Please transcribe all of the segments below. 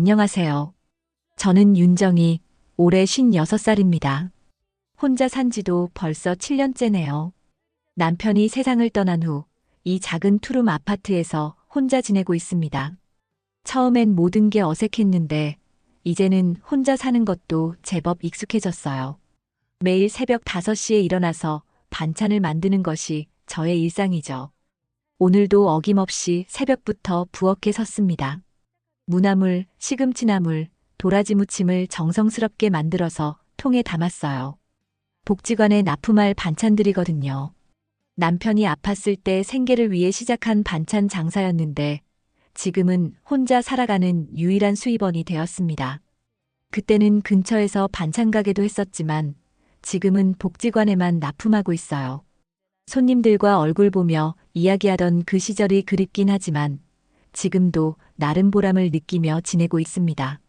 안녕하세요. 저는 윤정이, 올해 56살입니다. 혼자 산 지도 벌써 7년째네요. 남편이 세상을 떠난 후 이 작은 투룸 아파트에서 혼자 지내고 있습니다. 처음엔 모든 게 어색했는데 이제는 혼자 사는 것도 제법 익숙해졌어요. 매일 새벽 5시에 일어나서 반찬을 만드는 것이 저의 일상이죠. 오늘도 어김없이 새벽부터 부엌에 섰습니다. 무나물, 시금치나물, 도라지 무침을 정성스럽게 만들어서 통에 담았어요. 복지관에 납품할 반찬들이거든요. 남편이 아팠을 때 생계를 위해 시작한 반찬 장사였는데 지금은 혼자 살아가는 유일한 수입원이 되었습니다. 그때는 근처에서 반찬 가게도 했었지만 지금은 복지관에만 납품하고 있어요. 손님들과 얼굴 보며 이야기하던 그 시절이 그립긴 하지만 지금도 나름 보람을 느끼며 지내고 있습니다.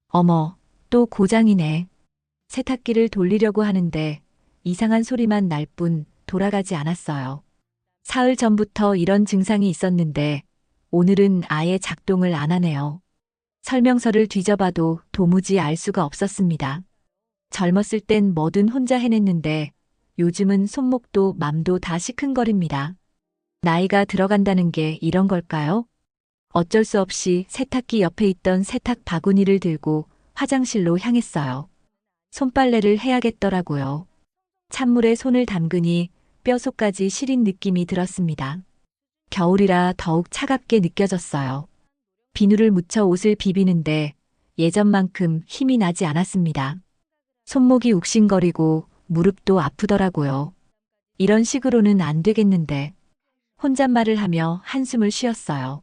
어머, 또 고장이네. 세탁기를 돌리려고 하는데 이상한 소리만 날 뿐 돌아가지 않았어요. 사흘 전부터 이런 증상이 있었는데 오늘은 아예 작동을 안 하네요. 설명서를 뒤져봐도 도무지 알 수가 없었습니다. 젊었을 땐 뭐든 혼자 해냈는데 요즘은 손목도 맘도 다 시큰거립니다. 나이가 들어간다는 게 이런 걸까요? 어쩔 수 없이 세탁기 옆에 있던 세탁 바구니를 들고 화장실로 향했어요. 손빨래를 해야겠더라고요. 찬물에 손을 담그니 뼛속까지 시린 느낌이 들었습니다. 겨울이라 더욱 차갑게 느껴졌어요. 비누를 묻혀 옷을 비비는데 예전만큼 힘이 나지 않았습니다. 손목이 욱신거리고 무릎도 아프더라고요. 이런 식으로는 안 되겠는데 혼잣말을 하며 한숨을 쉬었어요.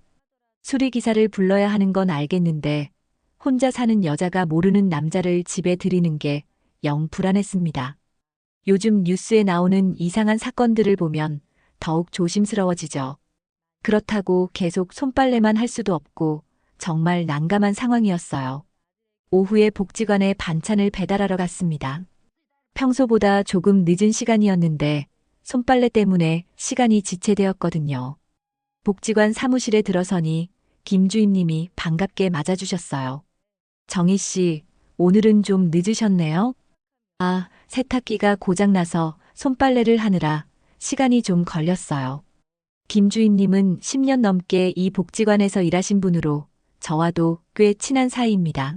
수리기사를 불러야 하는 건 알겠는데 혼자 사는 여자가 모르는 남자를 집에 들이는 게 영 불안했습니다. 요즘 뉴스에 나오는 이상한 사건들을 보면 더욱 조심스러워지죠. 그렇다고 계속 손빨래만 할 수도 없고 정말 난감한 상황이었어요. 오후에 복지관에 반찬을 배달하러 갔습니다. 평소보다 조금 늦은 시간이었는데 손빨래 때문에 시간이 지체되었거든요. 복지관 사무실에 들어서니 김 주임님이 반갑게 맞아주셨어요. 정희 씨, 오늘은 좀 늦으셨네요? 아, 세탁기가 고장나서 손빨래를 하느라 시간이 좀 걸렸어요. 김 주임님은 10년 넘게 이 복지관에서 일하신 분으로 저와도 꽤 친한 사이입니다.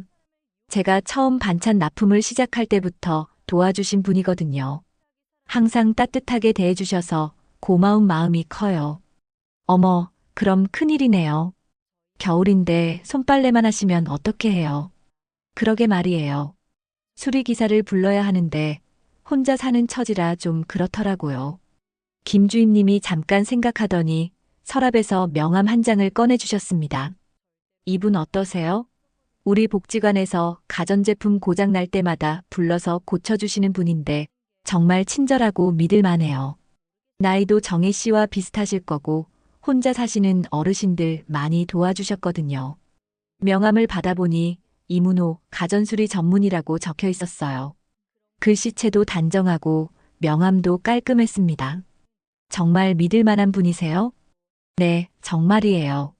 제가 처음 반찬 납품을 시작할 때부터 도와주신 분이거든요. 항상 따뜻하게 대해주셔서 고마운 마음이 커요. 어머, 그럼 큰일이네요. 겨울인데 손빨래만 하시면 어떻게 해요? 그러게 말이에요. 수리기사를 불러야 하는데 혼자 사는 처지라 좀 그렇더라고요. 김 주임님이 잠깐 생각하더니 서랍에서 명함 한 장을 꺼내주셨습니다. 이분 어떠세요? 우리 복지관에서 가전제품 고장 날 때마다 불러서 고쳐주시는 분인데 정말 친절하고 믿을만해요. 나이도 정혜 씨와 비슷하실 거고 혼자 사시는 어르신들 많이 도와주셨거든요. 명함을 받아보니 이문호 가전수리 전문이라고 적혀 있었어요. 글씨체도 단정하고 명함도 깔끔했습니다. 정말 믿을 만한 분이세요? 네, 정말이에요.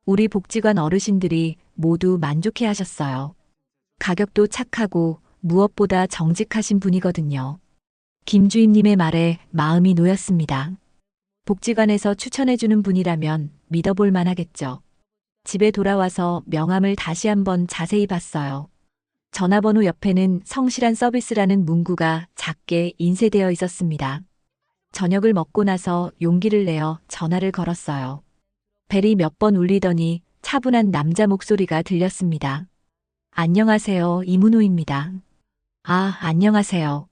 우리 복지관 어르신들이 모두 만족해 하셨어요. 가격도 착하고 무엇보다 정직하신 분이거든요. 김 주임님의 말에 마음이 놓였습니다. 복지관에서 추천해주는 분이라면 믿어볼 만하겠죠. 집에 돌아와서 명함을 다시 한번 자세히 봤어요. 전화번호 옆에는 성실한 서비스라는 문구가 작게 인쇄되어 있었습니다. 저녁을 먹고 나서 용기를 내어 전화를 걸었어요. 벨이 몇 번 울리더니 차분한 남자 목소리가 들렸습니다. 안녕하세요, 이문호입니다. 아, 안녕하세요.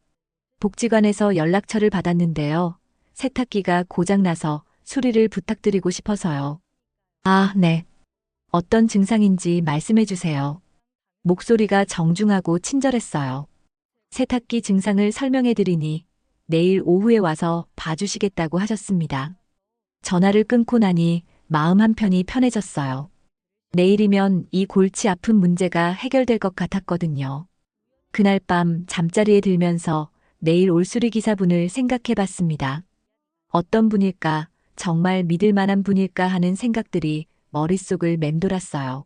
복지관에서 연락처를 받았는데요. 세탁기가 고장나서 수리를 부탁드리고 싶어서요. 아, 네. 어떤 증상인지 말씀해 주세요. 목소리가 정중하고 친절했어요. 세탁기 증상을 설명해 드리니 내일 오후에 와서 봐주시겠다고 하셨습니다. 전화를 끊고 나니 마음 한편이 편해졌어요. 내일이면 이 골치 아픈 문제가 해결될 것 같았거든요. 그날 밤 잠자리에 들면서 내일 올 수리기사분을 생각해 봤습니다. 어떤 분일까, 정말 믿을 만한 분일까 하는 생각들이 머릿속을 맴돌았어요.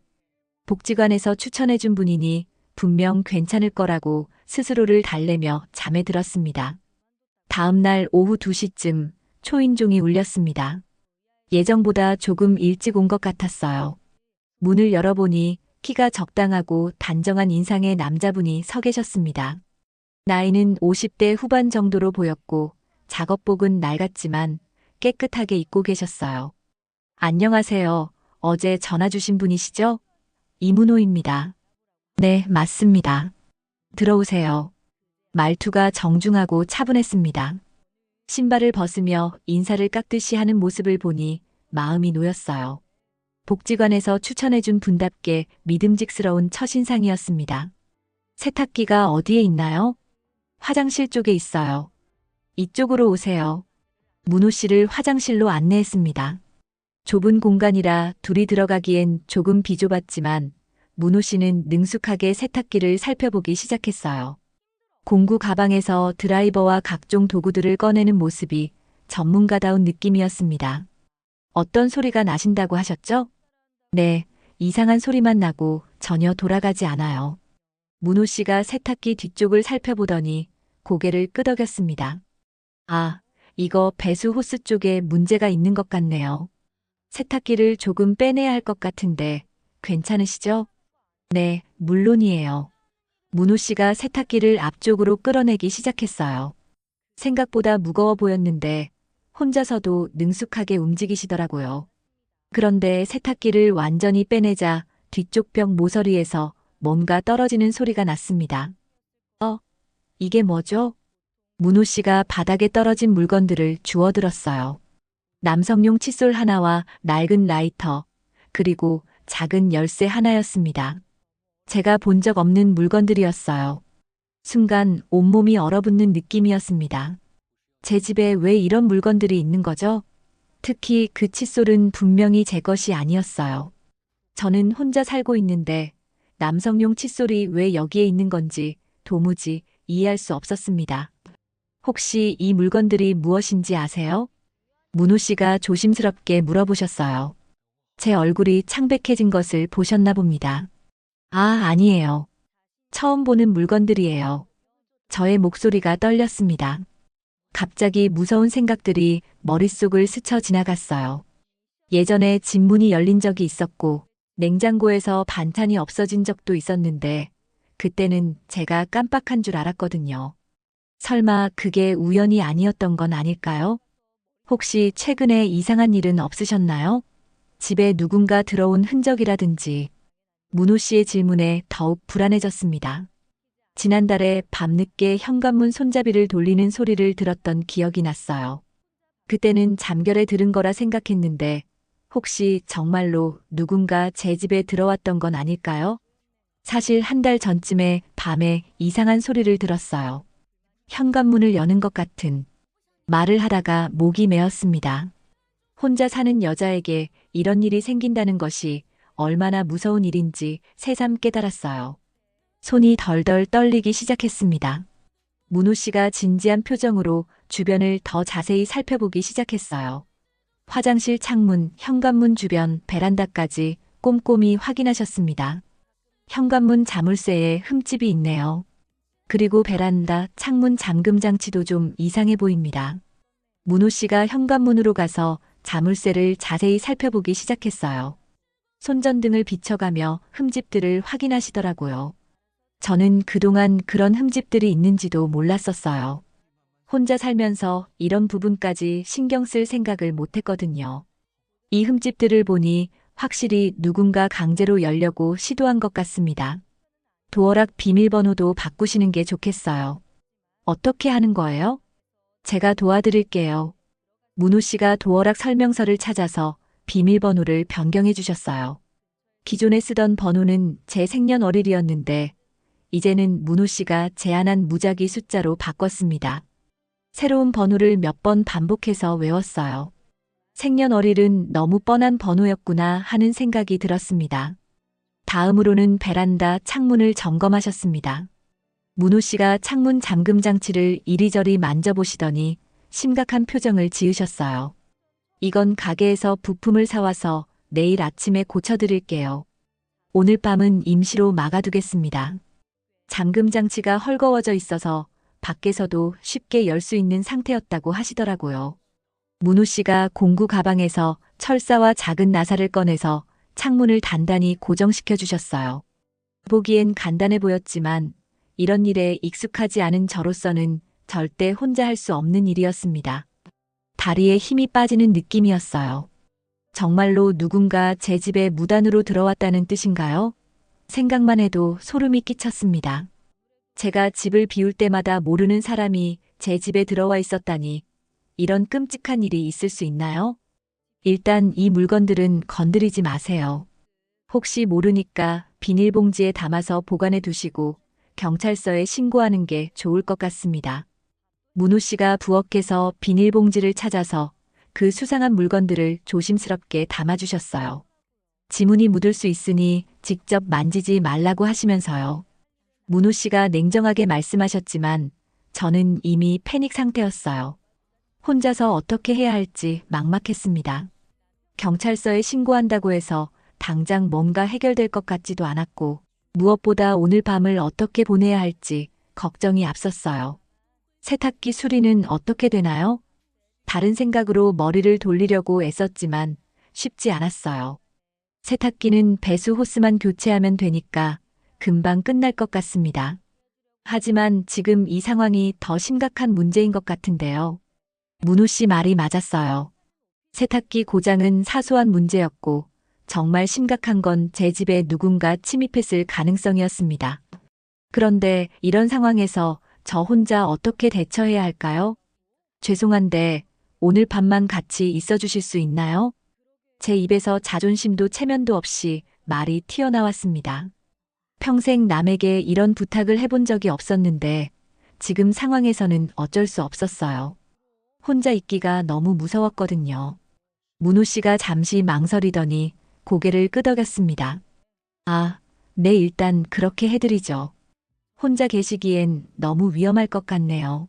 복지관에서 추천해준 분이니 분명 괜찮을 거라고 스스로를 달래며 잠에 들었습니다. 다음 날 오후 2시쯤 초인종이 울렸습니다. 예정보다 조금 일찍 온 것 같았어요. 문을 열어보니 키가 적당하고 단정한 인상의 남자분이 서 계셨습니다. 나이는 50대 후반 정도로 보였고 작업복은 낡았지만 깨끗하게 입고 계셨어요. 안녕하세요. 어제 전화 주신 분이시죠? 이문호입니다. 네, 맞습니다. 들어오세요. 말투가 정중하고 차분했습니다. 신발을 벗으며 인사를 깎듯이 하는 모습을 보니 마음이 놓였어요. 복지관에서 추천해준 분답게 믿음직스러운 첫인상이었습니다. 세탁기가 어디에 있나요? 화장실 쪽에 있어요. 이쪽으로 오세요. 문호 씨를 화장실로 안내했습니다. 좁은 공간이라 둘이 들어가기엔 조금 비좁았지만 문호 씨는 능숙하게 세탁기를 살펴보기 시작했어요. 공구 가방에서 드라이버와 각종 도구들을 꺼내는 모습이 전문가다운 느낌이었습니다. 어떤 소리가 나신다고 하셨죠? 네, 이상한 소리만 나고 전혀 돌아가지 않아요. 문호 씨가 세탁기 뒤쪽을 살펴보더니 고개를 끄덕였습니다. 아, 이거 배수 호스 쪽에 문제가 있는 것 같네요. 세탁기를 조금 빼내야 할 것 같은데 괜찮으시죠? 네, 물론이에요. 문호 씨가 세탁기를 앞쪽으로 끌어내기 시작했어요. 생각보다 무거워 보였는데 혼자서도 능숙하게 움직이시더라고요. 그런데 세탁기를 완전히 빼내자 뒤쪽 벽 모서리에서 뭔가 떨어지는 소리가 났습니다. 이게 뭐죠? 문호 씨가 바닥에 떨어진 물건들을 주워들었어요. 남성용 칫솔 하나와 낡은 라이터, 그리고 작은 열쇠 하나였습니다. 제가 본 적 없는 물건들이었어요. 순간 온몸이 얼어붙는 느낌이었습니다. 제 집에 왜 이런 물건들이 있는 거죠? 특히 그 칫솔은 분명히 제 것이 아니었어요. 저는 혼자 살고 있는데 남성용 칫솔이 왜 여기에 있는 건지 도무지 이해할 수 없었습니다. 혹시 이 물건들이 무엇인지 아세요? 문호 씨가 조심스럽게 물어보셨어요. 제 얼굴이 창백해진 것을 보셨나 봅니다. 아니에요. 처음 보는 물건들이에요. 저의 목소리가 떨렸습니다. 갑자기 무서운 생각들이 머릿속을 스쳐 지나갔어요. 예전에 집문이 열린 적이 있었고 냉장고에서 반찬이 없어진 적도 있었는데 그때는 제가 깜빡한 줄 알았거든요. 설마 그게 우연이 아니었던 건 아닐까요? 혹시 최근에 이상한 일은 없으셨나요? 집에 누군가 들어온 흔적이라든지. 문호 씨의 질문에 더욱 불안해졌습니다. 지난달에 밤늦게 현관문 손잡이를 돌리는 소리를 들었던 기억이 났어요. 그때는 잠결에 들은 거라 생각했는데 혹시 정말로 누군가 제 집에 들어왔던 건 아닐까요? 사실 한 달 전쯤에 밤에 이상한 소리를 들었어요. 현관문을 여는 것 같은. 말을 하다가 목이 메었습니다. 혼자 사는 여자에게 이런 일이 생긴다는 것이 얼마나 무서운 일인지 새삼 깨달았어요. 손이 덜덜 떨리기 시작했습니다. 문호 씨가 진지한 표정으로 주변을 더 자세히 살펴보기 시작했어요. 화장실 창문, 현관문 주변, 베란다까지 꼼꼼히 확인하셨습니다. 현관문 자물쇠에 흠집이 있네요. 그리고 베란다, 창문 잠금 장치도 좀 이상해 보입니다. 문호 씨가 현관문으로 가서 자물쇠를 자세히 살펴보기 시작했어요. 손전등을 비춰가며 흠집들을 확인하시더라고요. 저는 그동안 그런 흠집들이 있는지도 몰랐었어요. 혼자 살면서 이런 부분까지 신경 쓸 생각을 못했거든요. 이 흠집들을 보니 확실히 누군가 강제로 열려고 시도한 것 같습니다. 도어락 비밀번호도 바꾸시는 게 좋겠어요. 어떻게 하는 거예요? 제가 도와드릴게요. 문호 씨가 도어락 설명서를 찾아서 비밀번호를 변경해 주셨어요. 기존에 쓰던 번호는 제 생년월일이었는데 이제는 문호 씨가 제안한 무작위 숫자로 바꿨습니다. 새로운 번호를 몇 번 반복해서 외웠어요. 생년월일은 너무 뻔한 번호였구나 하는 생각이 들었습니다. 다음으로는 베란다 창문을 점검하셨습니다. 문호 씨가 창문 잠금 장치를 이리저리 만져보시더니 심각한 표정을 지으셨어요. 이건 가게에서 부품을 사와서 내일 아침에 고쳐드릴게요. 오늘 밤은 임시로 막아두겠습니다. 잠금 장치가 헐거워져 있어서 밖에서도 쉽게 열 수 있는 상태였다고 하시더라고요. 문호 씨가 공구 가방에서 철사와 작은 나사를 꺼내서 창문을 단단히 고정시켜 주셨어요. 보기엔 간단해 보였지만 이런 일에 익숙하지 않은 저로서는 절대 혼자 할 수 없는 일이었습니다. 다리에 힘이 빠지는 느낌이었어요. 정말로 누군가 제 집에 무단으로 들어왔다는 뜻인가요? 생각만 해도 소름이 끼쳤습니다. 제가 집을 비울 때마다 모르는 사람이 제 집에 들어와 있었다니 이런 끔찍한 일이 있을 수 있나요? 일단 이 물건들은 건드리지 마세요. 혹시 모르니까 비닐봉지에 담아서 보관해 두시고 경찰서에 신고하는 게 좋을 것 같습니다. 문호 씨가 부엌에서 비닐봉지를 찾아서 그 수상한 물건들을 조심스럽게 담아주셨어요. 지문이 묻을 수 있으니 직접 만지지 말라고 하시면서요. 문호 씨가 냉정하게 말씀하셨지만 저는 이미 패닉 상태였어요. 혼자서 어떻게 해야 할지 막막했습니다. 경찰서에 신고한다고 해서 당장 뭔가 해결될 것 같지도 않았고 무엇보다 오늘 밤을 어떻게 보내야 할지 걱정이 앞섰어요. 세탁기 수리는 어떻게 되나요? 다른 생각으로 머리를 돌리려고 애썼지만 쉽지 않았어요. 세탁기는 배수 호스만 교체하면 되니까 금방 끝날 것 같습니다. 하지만 지금 이 상황이 더 심각한 문제인 것 같은데요. 문호 씨 말이 맞았어요. 세탁기 고장은 사소한 문제였고 정말 심각한 건 제 집에 누군가 침입했을 가능성이었습니다. 그런데 이런 상황에서 저 혼자 어떻게 대처해야 할까요? 죄송한데 오늘 밤만 같이 있어 주실 수 있나요? 제 입에서 자존심도 체면도 없이 말이 튀어나왔습니다. 평생 남에게 이런 부탁을 해본 적이 없었는데 지금 상황에서는 어쩔 수 없었어요. 혼자 있기가 너무 무서웠거든요. 문호 씨가 잠시 망설이더니 고개를 끄덕였습니다. 아, 네, 일단 그렇게 해드리죠. 혼자 계시기엔 너무 위험할 것 같네요.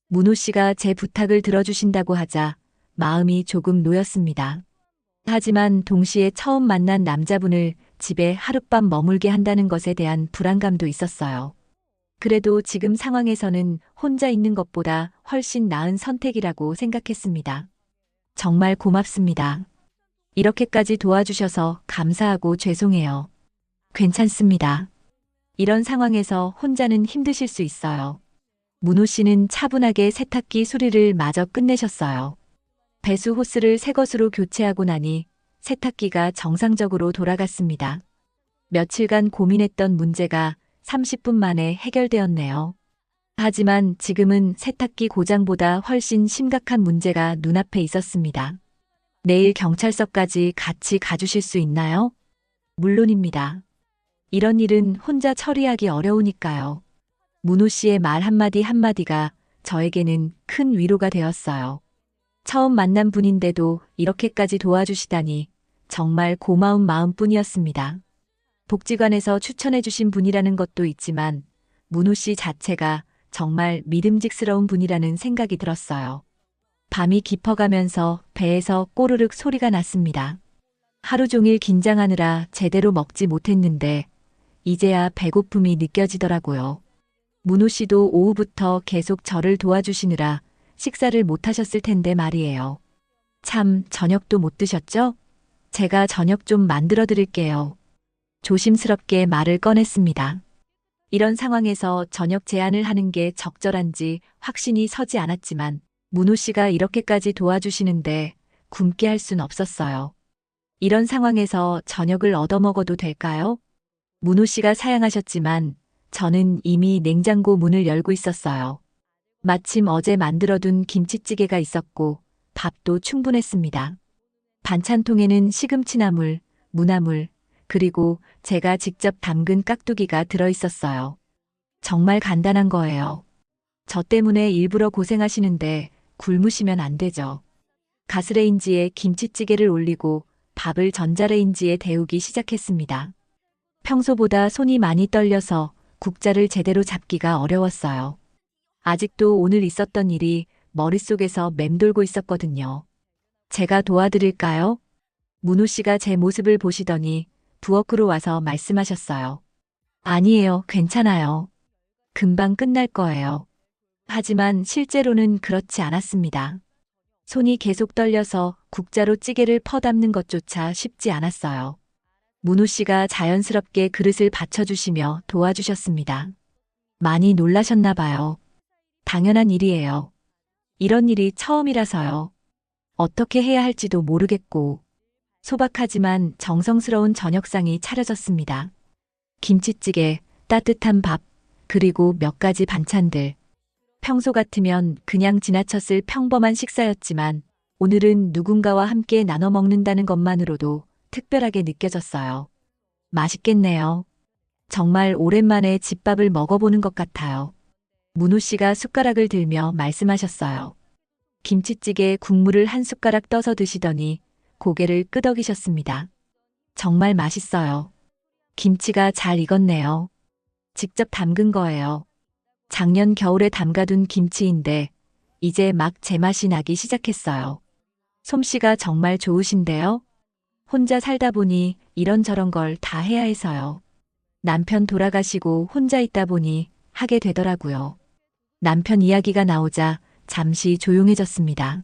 문호 씨가 제 부탁을 들어주신다고 하자 마음이 조금 놓였습니다. 하지만 동시에 처음 만난 남자분을 집에 하룻밤 머물게 한다는 것에 대한 불안감도 있었어요. 그래도 지금 상황에서는 혼자 있는 것보다 훨씬 나은 선택이라고 생각했습니다. 정말 고맙습니다. 이렇게까지 도와주셔서 감사하고 죄송해요. 괜찮습니다. 이런 상황에서 혼자는 힘드실 수 있어요. 문호 씨는 차분하게 세탁기 수리를 마저 끝내셨어요. 배수 호스를 새 것으로 교체하고 나니 세탁기가 정상적으로 돌아갔습니다. 며칠간 고민했던 문제가 30분 만에 해결되었네요. 하지만 지금은 세탁기 고장보다 훨씬 심각한 문제가 눈앞에 있었습니다. 내일 경찰서까지 같이 가주실 수 있나요? 물론입니다. 이런 일은 혼자 처리하기 어려우니까요. 문호 씨의 말 한마디 한마디가 저에게는 큰 위로가 되었어요. 처음 만난 분인데도 이렇게까지 도와주시다니 정말 고마운 마음뿐이었습니다. 복지관에서 추천해 주신 분이라는 것도 있지만 문호 씨 자체가 정말 믿음직스러운 분이라는 생각이 들었어요. 밤이 깊어가면서 배에서 꼬르륵 소리가 났습니다. 하루 종일 긴장하느라 제대로 먹지 못했는데 이제야 배고픔이 느껴지더라고요. 문호 씨도 오후부터 계속 저를 도와주시느라 식사를 못 하셨을 텐데 말이에요. 참, 저녁도 못 드셨죠? 제가 저녁 좀 만들어 드릴게요. 조심스럽게 말을 꺼냈습니다. 이런 상황에서 저녁 제안을 하는 게 적절한지 확신이 서지 않았지만 문호 씨가 이렇게까지 도와주시는데 굶게 할 순 없었어요. 이런 상황에서 저녁을 얻어먹어도 될까요? 문호 씨가 사양하셨지만 저는 이미 냉장고 문을 열고 있었어요. 마침 어제 만들어둔 김치찌개가 있었고 밥도 충분했습니다. 반찬통에는 시금치나물, 무나물, 그리고 제가 직접 담근 깍두기가 들어있었어요. 정말 간단한 거예요. 저 때문에 일부러 고생하시는데 굶으시면 안 되죠. 가스레인지에 김치찌개를 올리고 밥을 전자레인지에 데우기 시작했습니다. 평소보다 손이 많이 떨려서 국자를 제대로 잡기가 어려웠어요. 아직도 오늘 있었던 일이 머릿속에서 맴돌고 있었거든요. 제가 도와드릴까요? 문호 씨가 제 모습을 보시더니 부엌으로 와서 말씀하셨어요. 아니에요, 괜찮아요. 금방 끝날 거예요. 하지만 실제로는 그렇지 않았습니다. 손이 계속 떨려서 국자로 찌개를 퍼담는 것조차 쉽지 않았어요. 문호 씨가 자연스럽게 그릇을 받쳐주시며 도와주셨습니다. 많이 놀라셨나 봐요. 당연한 일이에요. 이런 일이 처음이라서요. 어떻게 해야 할지도 모르겠고, 소박하지만 정성스러운 저녁상이 차려졌습니다. 김치찌개, 따뜻한 밥, 그리고 몇 가지 반찬들. 평소 같으면 그냥 지나쳤을 평범한 식사였지만 오늘은 누군가와 함께 나눠 먹는다는 것만으로도 특별하게 느껴졌어요. 맛있겠네요. 정말 오랜만에 집밥을 먹어보는 것 같아요. 문호 씨가 숟가락을 들며 말씀하셨어요. 김치찌개에 국물을 한 숟가락 떠서 드시더니 고개를 끄덕이셨습니다. 정말 맛있어요. 김치가 잘 익었네요. 직접 담근 거예요. 작년 겨울에 담가둔 김치인데 이제 막 제맛이 나기 시작했어요. 솜씨가 정말 좋으신데요? 혼자 살다 보니 이런저런 걸 다 해야 해서요. 남편 돌아가시고 혼자 있다 보니 하게 되더라고요. 남편 이야기가 나오자 잠시 조용해졌습니다.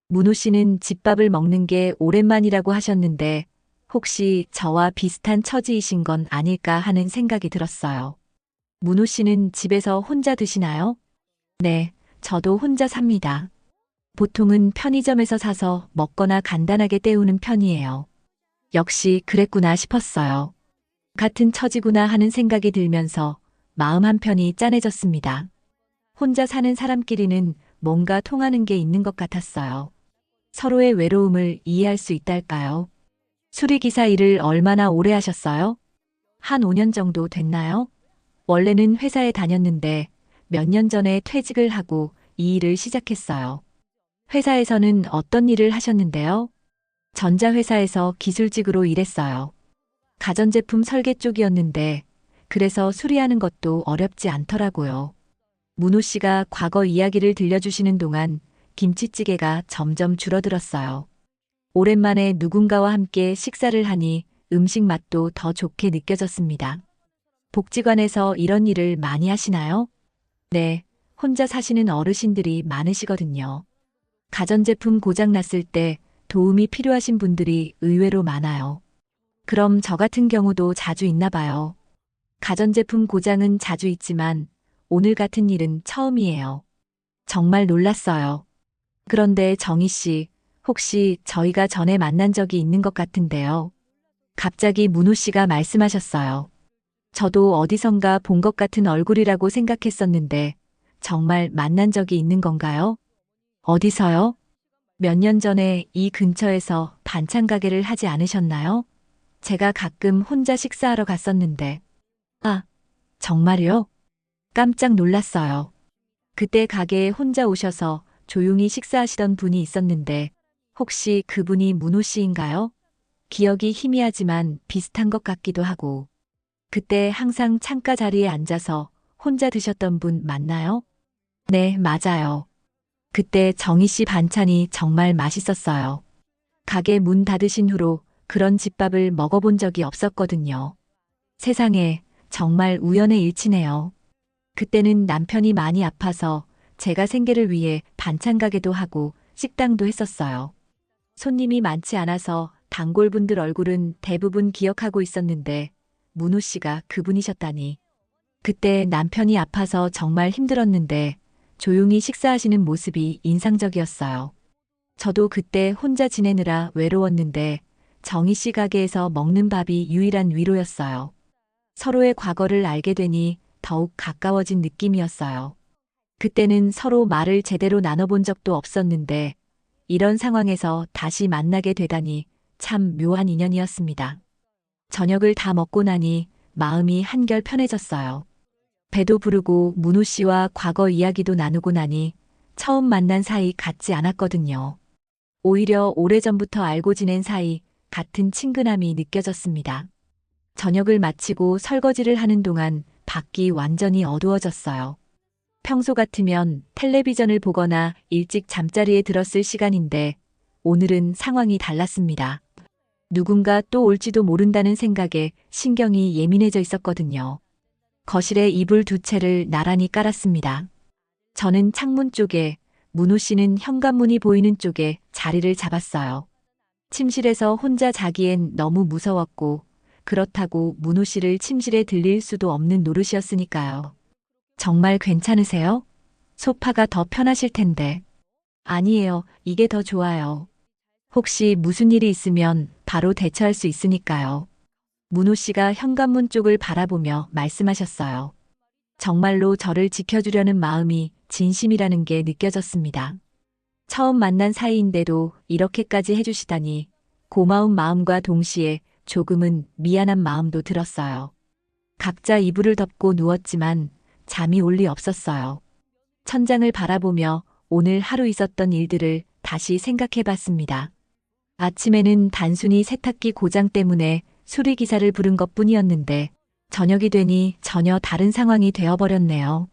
문호 씨는 집밥을 먹는 게 오랜만이라고 하셨는데 혹시 저와 비슷한 처지이신 건 아닐까 하는 생각이 들었어요. 문호 씨는 집에서 혼자 드시나요? 네, 저도 혼자 삽니다. 보통은 편의점에서 사서 먹거나 간단하게 때우는 편이에요. 역시 그랬구나 싶었어요. 같은 처지구나 하는 생각이 들면서 마음 한편이 짠해졌습니다. 혼자 사는 사람끼리는 뭔가 통하는 게 있는 것 같았어요. 서로의 외로움을 이해할 수 있달까요? 수리기사 일을 얼마나 오래 하셨어요? 한 5년 정도 됐나요? 원래는 회사에 다녔는데 몇 년 전에 퇴직을 하고 이 일을 시작했어요. 회사에서는 어떤 일을 하셨는데요? 전자회사에서 기술직으로 일했어요. 가전제품 설계 쪽이었는데 그래서 수리하는 것도 어렵지 않더라고요. 문호 씨가 과거 이야기를 들려주시는 동안 김치찌개가 점점 줄어들었어요. 오랜만에 누군가와 함께 식사를 하니 음식 맛도 더 좋게 느껴졌습니다. 복지관에서 이런 일을 많이 하시나요? 네, 혼자 사시는 어르신들이 많으시거든요. 가전제품 고장 났을 때 도움이 필요하신 분들이 의외로 많아요. 그럼 저 같은 경우도 자주 있나 봐요. 가전제품 고장은 자주 있지만 오늘 같은 일은 처음이에요. 정말 놀랐어요. 그런데 정희 씨, 혹시 저희가 전에 만난 적이 있는 것 같은데요. 갑자기 문호 씨가 말씀하셨어요. 저도 어디선가 본 것 같은 얼굴이라고 생각했었는데 정말 만난 적이 있는 건가요? 어디서요? 몇 년 전에 이 근처에서 반찬 가게를 하지 않으셨나요? 제가 가끔 혼자 식사하러 갔었는데. 아, 정말요? 깜짝 놀랐어요. 그때 가게에 혼자 오셔서 조용히 식사하시던 분이 있었는데 혹시 그분이 문호 씨인가요? 기억이 희미하지만 비슷한 것 같기도 하고. 그때 항상 창가 자리에 앉아서 혼자 드셨던 분 맞나요? 네, 맞아요. 그때 정희 씨 반찬이 정말 맛있었어요. 가게 문 닫으신 후로 그런 집밥을 먹어본 적이 없었거든요. 세상에, 정말 우연의 일치네요. 그때는 남편이 많이 아파서 제가 생계를 위해 반찬 가게도 하고 식당도 했었어요. 손님이 많지 않아서 단골분들 얼굴은 대부분 기억하고 있었는데 문호 씨가 그분이셨다니. 그때 남편이 아파서 정말 힘들었는데 조용히 식사하시는 모습이 인상적이었어요. 저도 그때 혼자 지내느라 외로웠는데 정희 씨 가게에서 먹는 밥이 유일한 위로였어요. 서로의 과거를 알게 되니 더욱 가까워진 느낌이었어요. 그때는 서로 말을 제대로 나눠본 적도 없었는데 이런 상황에서 다시 만나게 되다니 참 묘한 인연이었습니다. 저녁을 다 먹고 나니 마음이 한결 편해졌어요. 배도 부르고 문호 씨와 과거 이야기도 나누고 나니 처음 만난 사이 같지 않았거든요. 오히려 오래전부터 알고 지낸 사이 같은 친근함이 느껴졌습니다. 저녁을 마치고 설거지를 하는 동안 밖이 완전히 어두워졌어요. 평소 같으면 텔레비전을 보거나 일찍 잠자리에 들었을 시간인데 오늘은 상황이 달랐습니다. 누군가 또 올지도 모른다는 생각에 신경이 예민해져 있었거든요. 거실에 이불 두 채를 나란히 깔았습니다. 저는 창문 쪽에, 문호 씨는 현관문이 보이는 쪽에 자리를 잡았어요. 침실에서 혼자 자기엔 너무 무서웠고, 그렇다고 문호 씨를 침실에 들릴 수도 없는 노릇이었으니까요. 정말 괜찮으세요? 소파가 더 편하실 텐데. 아니에요. 이게 더 좋아요. 혹시 무슨 일이 있으면 바로 대처할 수 있으니까요. 문호 씨가 현관문 쪽을 바라보며 말씀하셨어요. 정말로 저를 지켜주려는 마음이 진심이라는 게 느껴졌습니다. 처음 만난 사이인데도 이렇게까지 해주시다니 고마운 마음과 동시에 조금은 미안한 마음도 들었어요. 각자 이불을 덮고 누웠지만 잠이 올 리 없었어요. 천장을 바라보며 오늘 하루 있었던 일들을 다시 생각해 봤습니다. 아침에는 단순히 세탁기 고장 때문에 수리기사를 부른 것뿐이었는데 저녁이 되니 전혀 다른 상황이 되어버렸네요.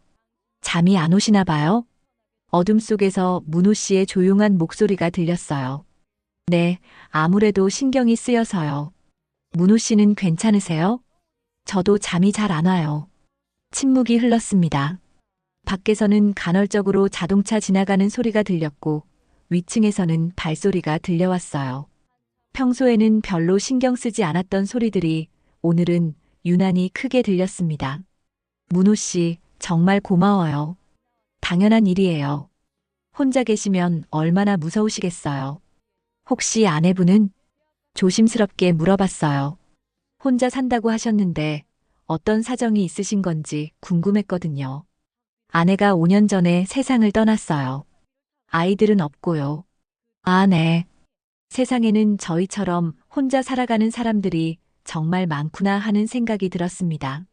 잠이 안 오시나 봐요? 어둠 속에서 문호 씨의 조용한 목소리가 들렸어요. 네, 아무래도 신경이 쓰여서요. 문호 씨는 괜찮으세요? 저도 잠이 잘 안 와요. 침묵이 흘렀습니다. 밖에서는 간헐적으로 자동차 지나가는 소리가 들렸고 위층에서는 발소리가 들려왔어요. 평소에는 별로 신경 쓰지 않았던 소리들이 오늘은 유난히 크게 들렸습니다. 문호 씨, 정말 고마워요. 당연한 일이에요. 혼자 계시면 얼마나 무서우시겠어요. 혹시 아내분은? 조심스럽게 물어봤어요. 혼자 산다고 하셨는데 어떤 사정이 있으신 건지 궁금했거든요. 아내가 5년 전에 세상을 떠났어요. 아이들은 없고요. 아, 네. 세상에는 저희처럼 혼자 살아가는 사람들이 정말 많구나 하는 생각이 들었습니다.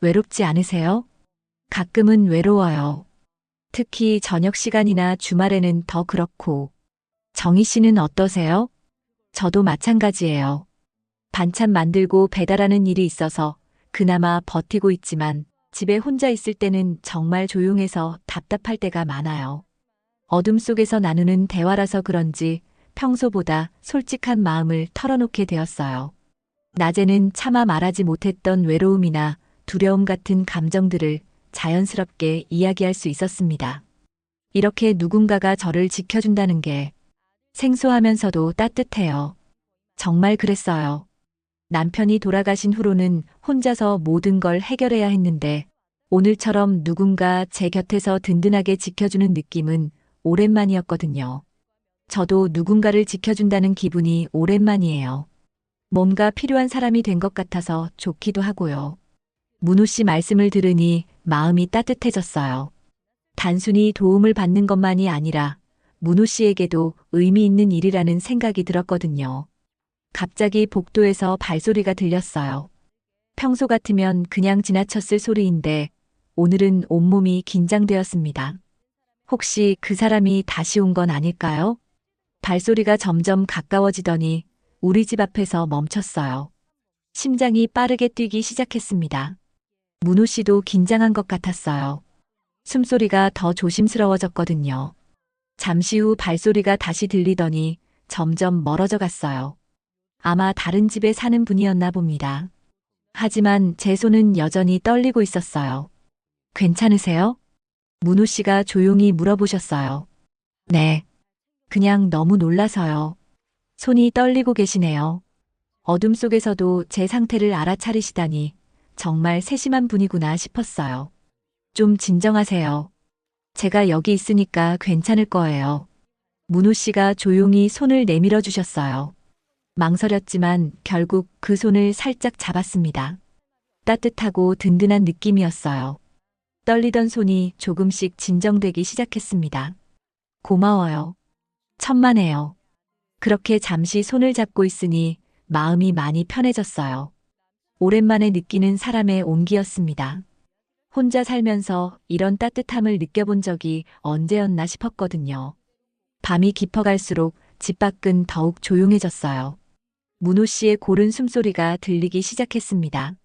외롭지 않으세요? 가끔은 외로워요. 특히 저녁 시간이나 주말에는 더 그렇고. 정희 씨는 어떠세요? 저도 마찬가지예요. 반찬 만들고 배달하는 일이 있어서 그나마 버티고 있지만 집에 혼자 있을 때는 정말 조용해서 답답할 때가 많아요. 어둠 속에서 나누는 대화라서 그런지 평소보다 솔직한 마음을 털어놓게 되었어요. 낮에는 차마 말하지 못했던 외로움이나 두려움 같은 감정들을 자연스럽게 이야기할 수 있었습니다. 이렇게 누군가가 저를 지켜준다는 게 생소하면서도 따뜻해요. 정말 그랬어요. 남편이 돌아가신 후로는 혼자서 모든 걸 해결해야 했는데 오늘처럼 누군가 제 곁에서 든든하게 지켜주는 느낌은 오랜만이었거든요. 저도 누군가를 지켜준다는 기분이 오랜만이에요. 뭔가 필요한 사람이 된 것 같아서 좋기도 하고요. 문호 씨 말씀을 들으니 마음이 따뜻해졌어요. 단순히 도움을 받는 것만이 아니라 문호 씨에게도 의미 있는 일이라는 생각이 들었거든요. 갑자기 복도에서 발소리가 들렸어요. 평소 같으면 그냥 지나쳤을 소리인데 오늘은 온몸이 긴장되었습니다. 혹시 그 사람이 다시 온 건 아닐까요? 발소리가 점점 가까워지더니 우리 집 앞에서 멈췄어요. 심장이 빠르게 뛰기 시작했습니다. 문호 씨도 긴장한 것 같았어요. 숨소리가 더 조심스러워졌거든요. 잠시 후 발소리가 다시 들리더니 점점 멀어져 갔어요. 아마 다른 집에 사는 분이었나 봅니다. 하지만 제 손은 여전히 떨리고 있었어요. 괜찮으세요? 문호 씨가 조용히 물어보셨어요. 네. 그냥 너무 놀라서요. 손이 떨리고 계시네요. 어둠 속에서도 제 상태를 알아차리시다니 정말 세심한 분이구나 싶었어요. 좀 진정하세요. 제가 여기 있으니까 괜찮을 거예요. 문호 씨가 조용히 손을 내밀어 주셨어요. 망설였지만 결국 그 손을 살짝 잡았습니다. 따뜻하고 든든한 느낌이었어요. 떨리던 손이 조금씩 진정되기 시작했습니다. 고마워요. 천만에요. 그렇게 잠시 손을 잡고 있으니 마음이 많이 편해졌어요. 오랜만에 느끼는 사람의 온기였습니다. 혼자 살면서 이런 따뜻함을 느껴본 적이 언제였나 싶었거든요. 밤이 깊어갈수록 집 밖은 더욱 조용해졌어요. 문호 씨의 고른 숨소리가 들리기 시작했습니다.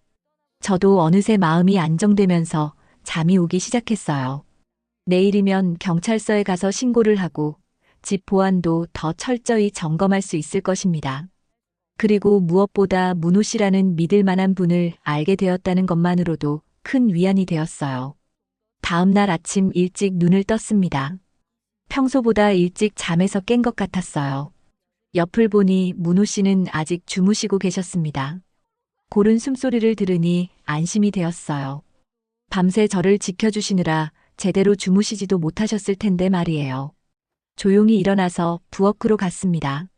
저도 어느새 마음이 안정되면서 잠이 오기 시작했어요. 내일이면 경찰서에 가서 신고를 하고 집 보안도 더 철저히 점검할 수 있을 것입니다. 그리고 무엇보다 문호 씨라는 믿을 만한 분을 알게 되었다는 것만으로도 큰 위안이 되었어요. 다음 날 아침 일찍 눈을 떴습니다. 평소보다 일찍 잠에서 깬 것 같았어요. 옆을 보니 문호 씨는 아직 주무시고 계셨습니다. 고른 숨소리를 들으니 안심이 되었어요. 밤새 저를 지켜주시느라 제대로 주무시지도 못하셨을 텐데 말이에요. 조용히 일어나서 부엌으로 갔습니다.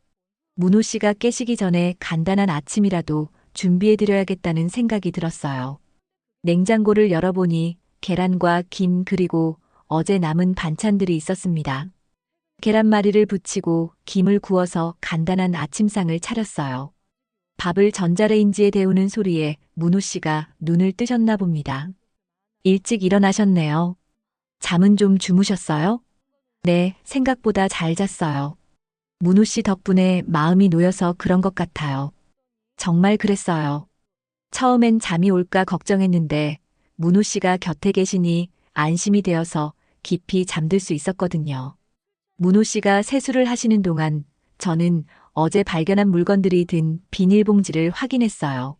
문호 씨가 깨시기 전에 간단한 아침이라도 준비해드려야겠다는 생각이 들었어요. 냉장고를 열어보니 계란과 김 그리고 어제 남은 반찬들이 있었습니다. 계란말이를 부치고 김을 구워서 간단한 아침상을 차렸어요. 밥을 전자레인지에 데우는 소리에 문호 씨가 눈을 뜨셨나 봅니다. 일찍 일어나셨네요. 잠은 좀 주무셨어요? 네, 생각보다 잘 잤어요. 문호 씨 덕분에 마음이 놓여서 그런 것 같아요. 정말 그랬어요. 처음엔 잠이 올까 걱정했는데 문호 씨가 곁에 계시니 안심이 되어서 깊이 잠들 수 있었거든요. 문호 씨가 세수를 하시는 동안 저는 어제 발견한 물건들이 든 비닐봉지를 확인했어요.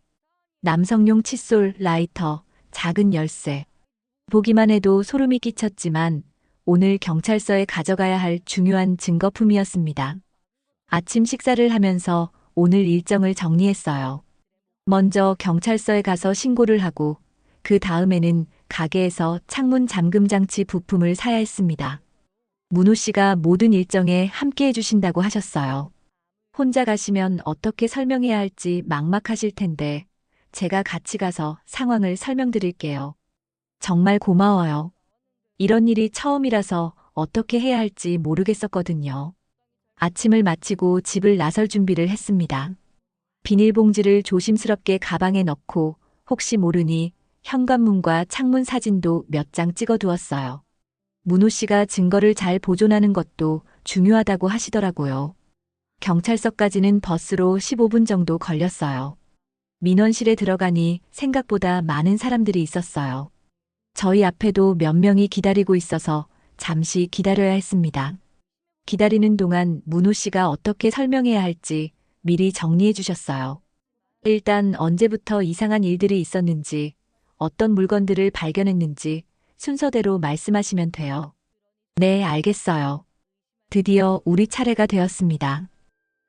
남성용 칫솔, 라이터, 작은 열쇠. 보기만 해도 소름이 끼쳤지만 오늘 경찰서에 가져가야 할 중요한 증거품이었습니다. 아침 식사를 하면서 오늘 일정을 정리했어요. 먼저 경찰서에 가서 신고를 하고 그 다음에는 가게에서 창문 잠금 장치 부품을 사야 했습니다. 문호 씨가 모든 일정에 함께 해주신다고 하셨어요. 혼자 가시면 어떻게 설명해야 할지 막막하실 텐데 제가 같이 가서 상황을 설명드릴게요. 정말 고마워요. 이런 일이 처음이라서 어떻게 해야 할지 모르겠었거든요. 아침을 마치고 집을 나설 준비를 했습니다. 비닐봉지를 조심스럽게 가방에 넣고 혹시 모르니 현관문과 창문 사진도 몇 장 찍어 두었어요. 문호 씨가 증거를 잘 보존하는 것도 중요하다고 하시더라고요. 경찰서까지는 버스로 15분 정도 걸렸어요. 민원실에 들어가니 생각보다 많은 사람들이 있었어요. 저희 앞에도 몇 명이 기다리고 있어서 잠시 기다려야 했습니다. 기다리는 동안 문호 씨가 어떻게 설명해야 할지 미리 정리해 주셨어요. 일단 언제부터 이상한 일들이 있었는지, 어떤 물건들을 발견했는지 순서대로 말씀하시면 돼요. 네, 알겠어요. 드디어 우리 차례가 되었습니다.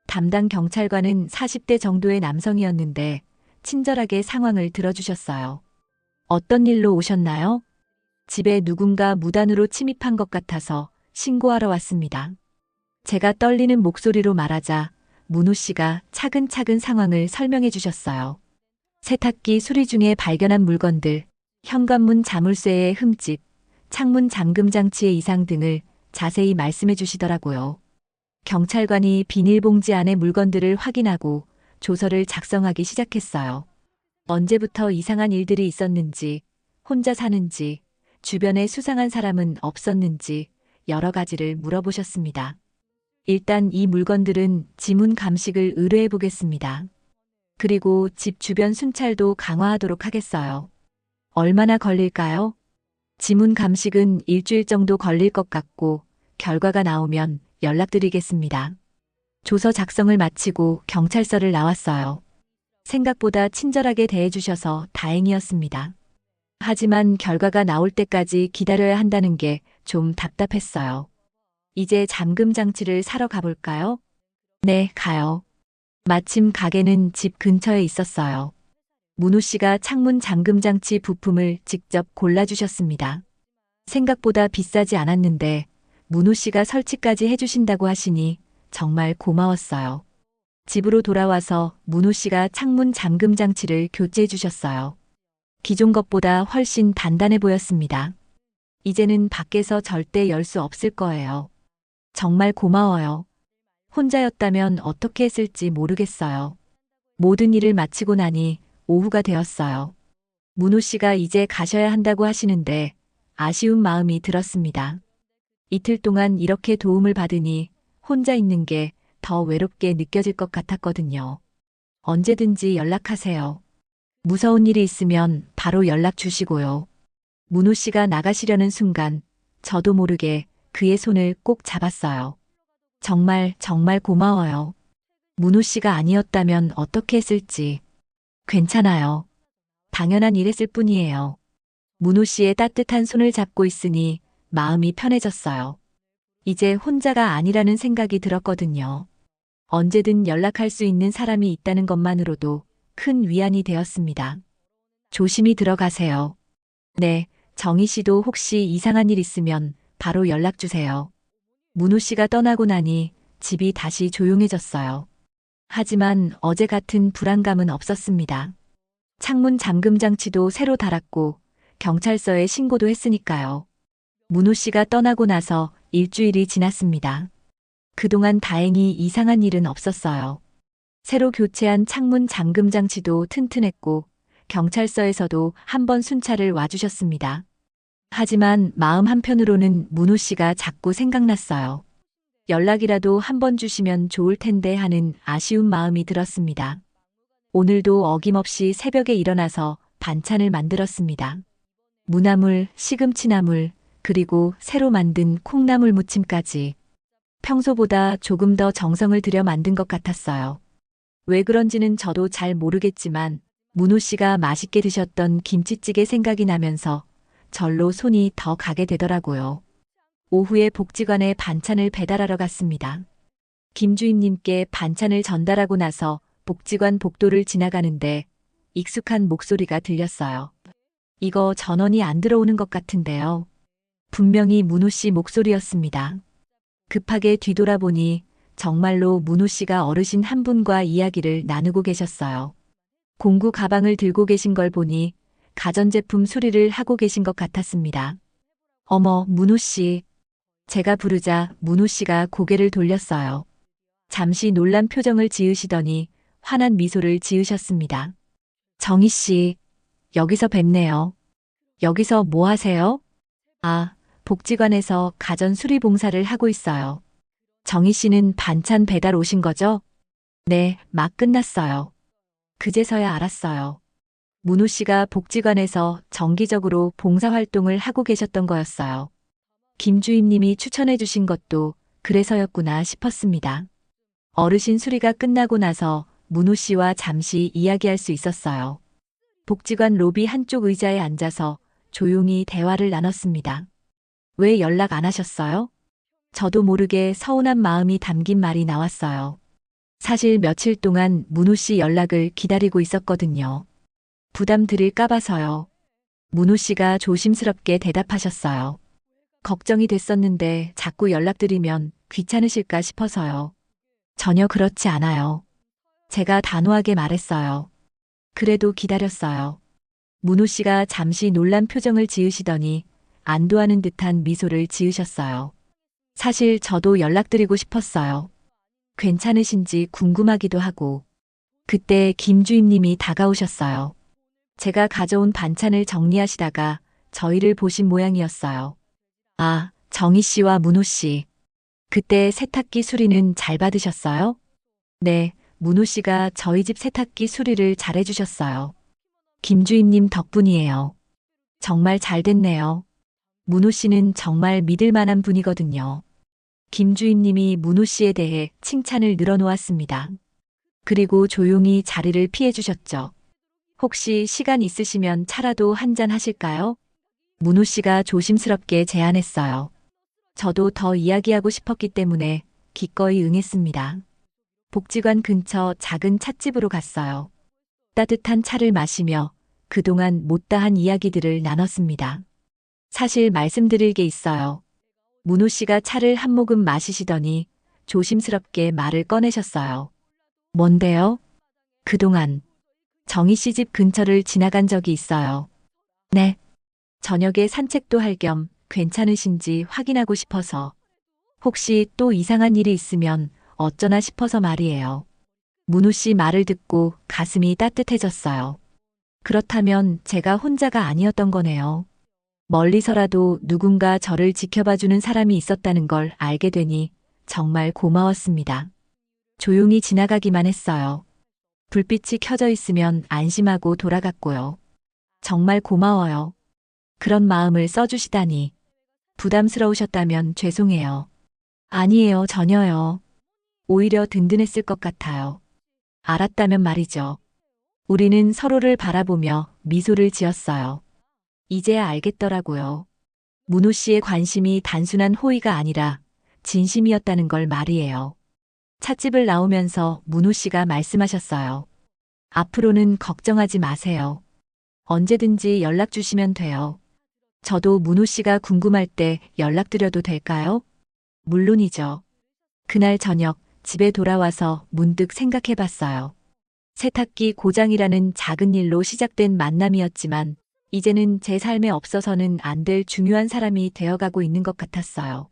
담당 경찰관은 40대 정도의 남성이었는데 친절하게 상황을 들어주셨어요. 어떤 일로 오셨나요? 집에 누군가 무단으로 침입한 것 같아서 신고하러 왔습니다. 제가 떨리는 목소리로 말하자 문호 씨가 차근차근 상황을 설명해 주셨어요. 세탁기 수리 중에 발견한 물건들, 현관문 자물쇠의 흠집, 창문 잠금 장치의 이상 등을 자세히 말씀해 주시더라고요. 경찰관이 비닐봉지 안의 물건들을 확인하고 조서를 작성하기 시작했어요. 언제부터 이상한 일들이 있었는지, 혼자 사는지, 주변에 수상한 사람은 없었는지 여러 가지를 물어보셨습니다. 일단 이 물건들은 지문 감식을 의뢰해 보겠습니다. 그리고 집 주변 순찰도 강화하도록 하겠어요. 얼마나 걸릴까요? 지문 감식은 일주일 정도 걸릴 것 같고 결과가 나오면 연락드리겠습니다. 조서 작성을 마치고 경찰서를 나왔어요. 생각보다 친절하게 대해주셔서 다행이었습니다. 하지만 결과가 나올 때까지 기다려야 한다는 게 좀 답답했어요. 이제 잠금 장치를 사러 가볼까요? 네, 가요. 마침 가게는 집 근처에 있었어요. 문호 씨가 창문 잠금 장치 부품을 직접 골라주셨습니다. 생각보다 비싸지 않았는데 문호 씨가 설치까지 해주신다고 하시니 정말 고마웠어요. 집으로 돌아와서 문호 씨가 창문 잠금 장치를 교체해 주셨어요. 기존 것보다 훨씬 단단해 보였습니다. 이제는 밖에서 절대 열 수 없을 거예요. 정말 고마워요. 혼자였다면 어떻게 했을지 모르겠어요. 모든 일을 마치고 나니 오후가 되었어요. 문호 씨가 이제 가셔야 한다고 하시는데 아쉬운 마음이 들었습니다. 이틀 동안 이렇게 도움을 받으니 혼자 있는 게 더 외롭게 느껴질 것 같았거든요. 언제든지 연락하세요. 무서운 일이 있으면 바로 연락 주시고요. 문호 씨가 나가시려는 순간 저도 모르게 그의 손을 꼭 잡았어요. 정말 고마워요. 문호 씨가 아니었다면 어떻게 했을지. 괜찮아요. 당연한 일했을 뿐이에요. 문호 씨의 따뜻한 손을 잡고 있으니 마음이 편해졌어요. 이제 혼자가 아니라는 생각이 들었거든요. 언제든 연락할 수 있는 사람이 있다는 것만으로도 큰 위안이 되었습니다. 조심히 들어가세요. 네, 정희 씨도 혹시 이상한 일 있으면 바로 연락 주세요. 문호 씨가 떠나고 나니 집이 다시 조용해졌어요. 하지만 어제 같은 불안감은 없었습니다. 창문 잠금 장치도 새로 달았고 경찰서에 신고도 했으니까요. 문호 씨가 떠나고 나서 일주일이 지났습니다. 그동안 다행히 이상한 일은 없었어요. 새로 교체한 창문 잠금 장치도 튼튼했고 경찰서에서도 한 번 순찰을 와주셨습니다. 하지만 마음 한편으로는 문호 씨가 자꾸 생각났어요. 연락이라도 한 번 주시면 좋을 텐데 하는 아쉬운 마음이 들었습니다. 오늘도 어김없이 새벽에 일어나서 반찬을 만들었습니다. 무나물, 시금치나물, 그리고 새로 만든 콩나물 무침까지. 평소보다 조금 더 정성을 들여 만든 것 같았어요. 왜 그런지는 저도 잘 모르겠지만 문호 씨가 맛있게 드셨던 김치찌개 생각이 나면서 절로 손이 더 가게 되더라고요. 오후에 복지관에 반찬을 배달하러 갔습니다. 김 주임님께 반찬을 전달하고 나서 복지관 복도를 지나가는데 익숙한 목소리가 들렸어요. 이거 전원이 안 들어오는 것 같은데요. 분명히 문호 씨 목소리였습니다. 급하게 뒤돌아보니 정말로 문호 씨가 어르신 한 분과 이야기를 나누고 계셨어요. 공구 가방을 들고 계신 걸 보니 가전제품 수리를 하고 계신 것 같았습니다. 어머, 문호 씨. 제가 부르자 문호 씨가 고개를 돌렸어요. 잠시 놀란 표정을 지으시더니 환한 미소를 지으셨습니다. 정희 씨, 여기서 뵙네요. 여기서 뭐 하세요? 아, 복지관에서 가전 수리 봉사를 하고 있어요. 정희 씨는 반찬 배달 오신 거죠? 네, 막 끝났어요. 그제서야 알았어요. 문호 씨가 복지관에서 정기적으로 봉사활동을 하고 계셨던 거였어요. 김 주임님이 추천해 주신 것도 그래서였구나 싶었습니다. 어르신 수리가 끝나고 나서 문호 씨와 잠시 이야기할 수 있었어요. 복지관 로비 한쪽 의자에 앉아서 조용히 대화를 나눴습니다. 왜 연락 안 하셨어요? 저도 모르게 서운한 마음이 담긴 말이 나왔어요. 사실 며칠 동안 문호 씨 연락을 기다리고 있었거든요. 부담 드릴까 봐서요. 문호 씨가 조심스럽게 대답하셨어요. 걱정이 됐었는데 자꾸 연락드리면 귀찮으실까 싶어서요. 전혀 그렇지 않아요. 제가 단호하게 말했어요. 그래도 기다렸어요. 문호 씨가 잠시 놀란 표정을 지으시더니 안도하는 듯한 미소를 지으셨어요. 사실 저도 연락드리고 싶었어요. 괜찮으신지 궁금하기도 하고. 그때 김 주임님이 다가오셨어요. 제가 가져온 반찬을 정리하시다가 저희를 보신 모양이었어요. 아, 정희 씨와 문호 씨. 그때 세탁기 수리는 잘 받으셨어요? 네, 문호 씨가 저희 집 세탁기 수리를 잘 해주셨어요. 김 주임님 덕분이에요. 정말 잘 됐네요. 문호 씨는 정말 믿을 만한 분이거든요. 김 주임님이 문호 씨에 대해 칭찬을 늘어놓았습니다. 그리고 조용히 자리를 피해 주셨죠. 혹시 시간 있으시면 차라도 한잔 하실까요? 문호 씨가 조심스럽게 제안했어요. 저도 더 이야기하고 싶었기 때문에 기꺼이 응했습니다. 복지관 근처 작은 찻집으로 갔어요. 따뜻한 차를 마시며 그동안 못다한 이야기들을 나눴습니다. 사실 말씀드릴 게 있어요. 문호 씨가 차를 한 모금 마시시더니 조심스럽게 말을 꺼내셨어요. 뭔데요? 그동안 정희 씨 집 근처를 지나간 적이 있어요. 네. 저녁에 산책도 할 겸 괜찮으신지 확인하고 싶어서. 혹시 또 이상한 일이 있으면 어쩌나 싶어서 말이에요. 문호 씨 말을 듣고 가슴이 따뜻해졌어요. 그렇다면 제가 혼자가 아니었던 거네요. 멀리서라도 누군가 저를 지켜봐주는 사람이 있었다는 걸 알게 되니 정말 고마웠습니다. 조용히 지나가기만 했어요. 불빛이 켜져 있으면 안심하고 돌아갔고요. 정말 고마워요. 그런 마음을 써주시다니. 부담스러우셨다면 죄송해요. 아니에요, 전혀요. 오히려 든든했을 것 같아요. 알았다면 말이죠. 우리는 서로를 바라보며 미소를 지었어요. 이제야 알겠더라고요. 문호 씨의 관심이 단순한 호의가 아니라 진심이었다는 걸 말이에요. 찻집을 나오면서 문호 씨가 말씀하셨어요. 앞으로는 걱정하지 마세요. 언제든지 연락 주시면 돼요. 저도 문호 씨가 궁금할 때 연락드려도 될까요? 물론이죠. 그날 저녁 집에 돌아와서 문득 생각해 봤어요. 세탁기 고장이라는 작은 일로 시작된 만남이었지만 이제는 제 삶에 없어서는 안 될 중요한 사람이 되어가고 있는 것 같았어요.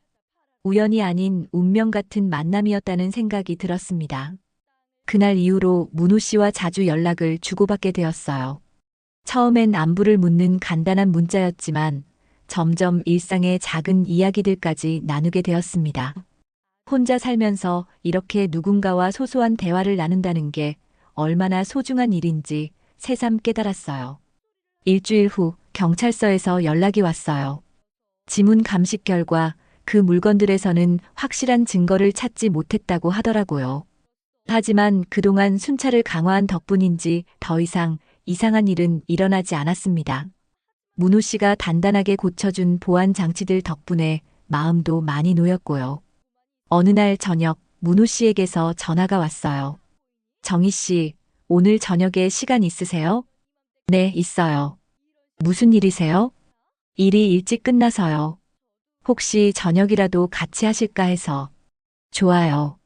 우연이 아닌 운명 같은 만남이었다는 생각이 들었습니다. 그날 이후로 문호 씨와 자주 연락을 주고받게 되었어요. 처음엔 안부를 묻는 간단한 문자였지만 점점 일상의 작은 이야기들까지 나누게 되었습니다. 혼자 살면서 이렇게 누군가와 소소한 대화를 나눈다는 게 얼마나 소중한 일인지 새삼 깨달았어요. 일주일 후 경찰서에서 연락이 왔어요. 지문 감식 결과 그 물건들에서는 확실한 증거를 찾지 못했다고 하더라고요. 하지만 그동안 순찰을 강화한 덕분인지 더 이상 이상한 일은 일어나지 않았습니다. 문호 씨가 단단하게 고쳐준 보안 장치들 덕분에 마음도 많이 놓였고요. 어느 날 저녁 문호 씨에게서 전화가 왔어요. 정희 씨, 오늘 저녁에 시간 있으세요? 네, 있어요. 무슨 일이세요? 일이 일찍 끝나서요. 혹시 저녁이라도 같이 하실까 해서. 좋아요.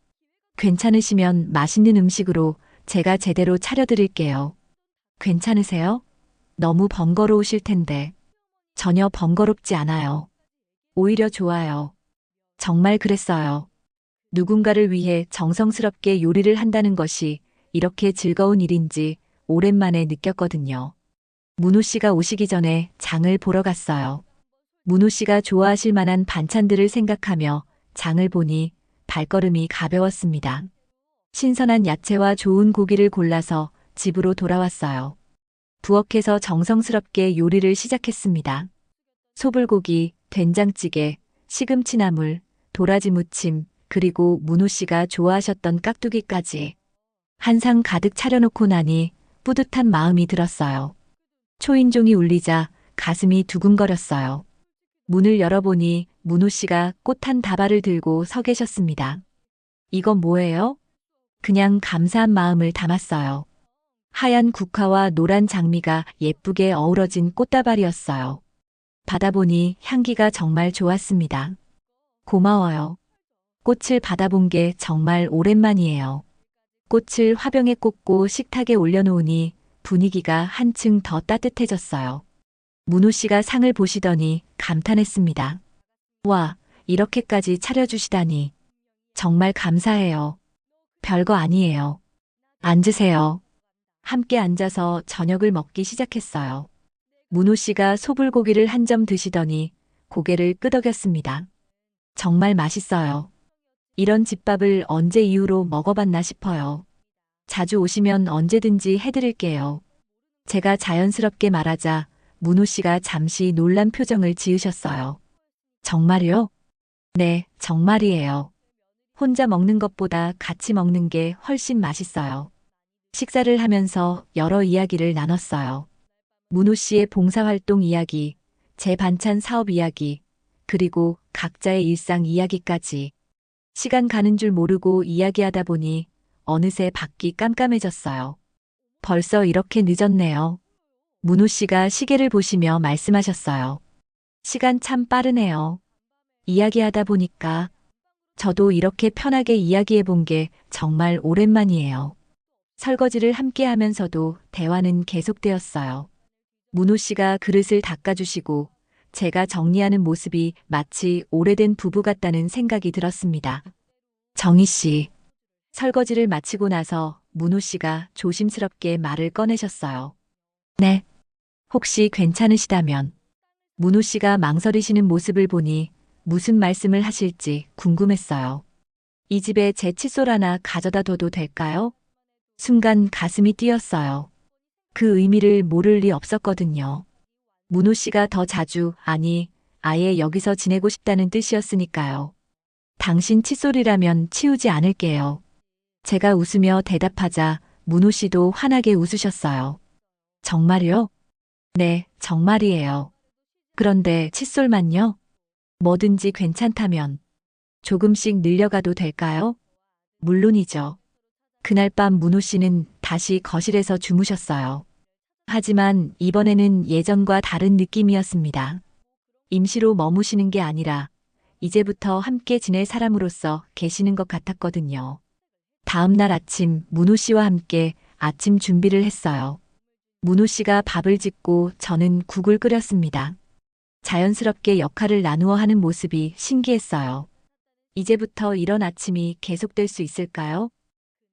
괜찮으시면 맛있는 음식으로 제가 제대로 차려드릴게요. 괜찮으세요? 너무 번거로우실 텐데. 전혀 번거롭지 않아요. 오히려 좋아요. 정말 그랬어요. 누군가를 위해 정성스럽게 요리를 한다는 것이 이렇게 즐거운 일인지 오랜만에 느꼈거든요. 문호 씨가 오시기 전에 장을 보러 갔어요. 문호 씨가 좋아하실 만한 반찬들을 생각하며 장을 보니 발걸음이 가벼웠습니다. 신선한 야채와 좋은 고기를 골라서 집으로 돌아왔어요. 부엌에서 정성스럽게 요리를 시작했습니다. 소불고기, 된장찌개, 시금치나물, 도라지 무침, 그리고 문호 씨가 좋아하셨던 깍두기까지. 한 상 가득 차려놓고 나니 뿌듯한 마음이 들었어요. 초인종이 울리자 가슴이 두근거렸어요. 문을 열어보니 문호 씨가 꽃 한 다발을 들고 서 계셨습니다. 이건 뭐예요? 그냥 감사한 마음을 담았어요. 하얀 국화와 노란 장미가 예쁘게 어우러진 꽃다발이었어요. 받아보니 향기가 정말 좋았습니다. 고마워요. 꽃을 받아본 게 정말 오랜만이에요. 꽃을 화병에 꽂고 식탁에 올려놓으니 분위기가 한층 더 따뜻해졌어요. 문호 씨가 상을 보시더니 감탄했습니다. 와, 이렇게까지 차려주시다니. 정말 감사해요. 별거 아니에요. 앉으세요. 함께 앉아서 저녁을 먹기 시작했어요. 문호 씨가 소불고기를 한 점 드시더니 고개를 끄덕였습니다. 정말 맛있어요. 이런 집밥을 언제 이후로 먹어봤나 싶어요. 자주 오시면 언제든지 해드릴게요. 제가 자연스럽게 말하자 문호 씨가 잠시 놀란 표정을 지으셨어요. 정말요? 네, 정말이에요. 혼자 먹는 것보다 같이 먹는 게 훨씬 맛있어요. 식사를 하면서 여러 이야기를 나눴어요. 문호 씨의 봉사활동 이야기, 제 반찬 사업 이야기, 그리고 각자의 일상 이야기까지. 시간 가는 줄 모르고 이야기하다 보니 어느새 밖이 깜깜해졌어요. 벌써 이렇게 늦었네요. 문호 씨가 시계를 보시며 말씀하셨어요. 시간 참 빠르네요. 이야기하다 보니까 저도 이렇게 편하게 이야기해 본 게 정말 오랜만이에요. 설거지를 함께 하면서도 대화는 계속되었어요. 문호 씨가 그릇을 닦아주시고 제가 정리하는 모습이 마치 오래된 부부 같다는 생각이 들었습니다. 정희 씨. 설거지를 마치고 나서 문호 씨가 조심스럽게 말을 꺼내셨어요. 네. 혹시 괜찮으시다면. 문호 씨가 망설이시는 모습을 보니 무슨 말씀을 하실지 궁금했어요. 이 집에 제 칫솔 하나 가져다 둬도 될까요? 순간 가슴이 뛰었어요. 그 의미를 모를 리 없었거든요. 문호 씨가 더 자주, 아니, 아예 여기서 지내고 싶다는 뜻이었으니까요. 당신 칫솔이라면 치우지 않을게요. 제가 웃으며 대답하자 문호 씨도 환하게 웃으셨어요. 정말요? 네, 정말이에요. 그런데 칫솔만요? 뭐든지 괜찮다면 조금씩 늘려가도 될까요? 물론이죠. 그날 밤 문호 씨는 다시 거실에서 주무셨어요. 하지만 이번에는 예전과 다른 느낌이었습니다. 임시로 머무시는 게 아니라 이제부터 함께 지낼 사람으로서 계시는 것 같았거든요. 다음 날 아침 문호 씨와 함께 아침 준비를 했어요. 문호 씨가 밥을 짓고 저는 국을 끓였습니다. 자연스럽게 역할을 나누어 하는 모습이 신기했어요. 이제부터 이런 아침이 계속될 수 있을까요?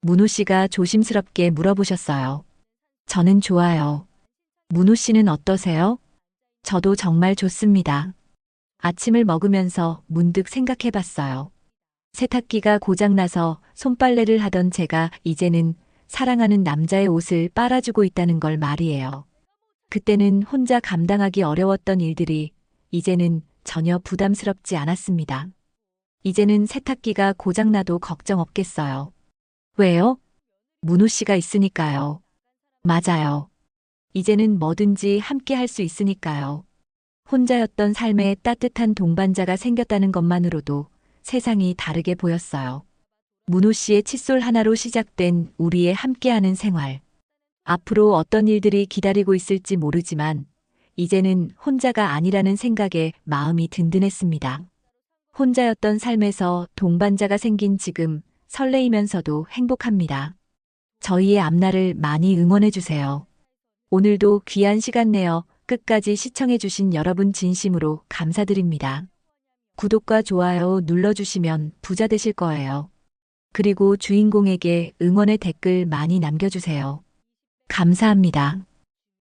문호 씨가 조심스럽게 물어보셨어요. 저는 좋아요. 문호 씨는 어떠세요? 저도 정말 좋습니다. 아침을 먹으면서 문득 생각해 봤어요. 세탁기가 고장나서 손빨래를 하던 제가 이제는 사랑하는 남자의 옷을 빨아주고 있다는 걸 말이에요. 그때는 혼자 감당하기 어려웠던 일들이 이제는 전혀 부담스럽지 않았습니다. 이제는 세탁기가 고장나도 걱정 없겠어요. 왜요? 문호 씨가 있으니까요. 맞아요. 이제는 뭐든지 함께 할 수 있으니까요. 혼자였던 삶에 따뜻한 동반자가 생겼다는 것만으로도 세상이 다르게 보였어요. 문호 씨의 칫솔 하나로 시작된 우리의 함께하는 생활. 앞으로 어떤 일들이 기다리고 있을지 모르지만 이제는 혼자가 아니라는 생각에 마음이 든든했습니다. 혼자였던 삶에서 동반자가 생긴 지금 설레이면서도 행복합니다. 저희의 앞날을 많이 응원해주세요. 오늘도 귀한 시간 내어 끝까지 시청해주신 여러분 진심으로 감사드립니다. 구독과 좋아요 눌러주시면 부자 되실 거예요. 그리고 주인공에게 응원의 댓글 많이 남겨주세요. 감사합니다.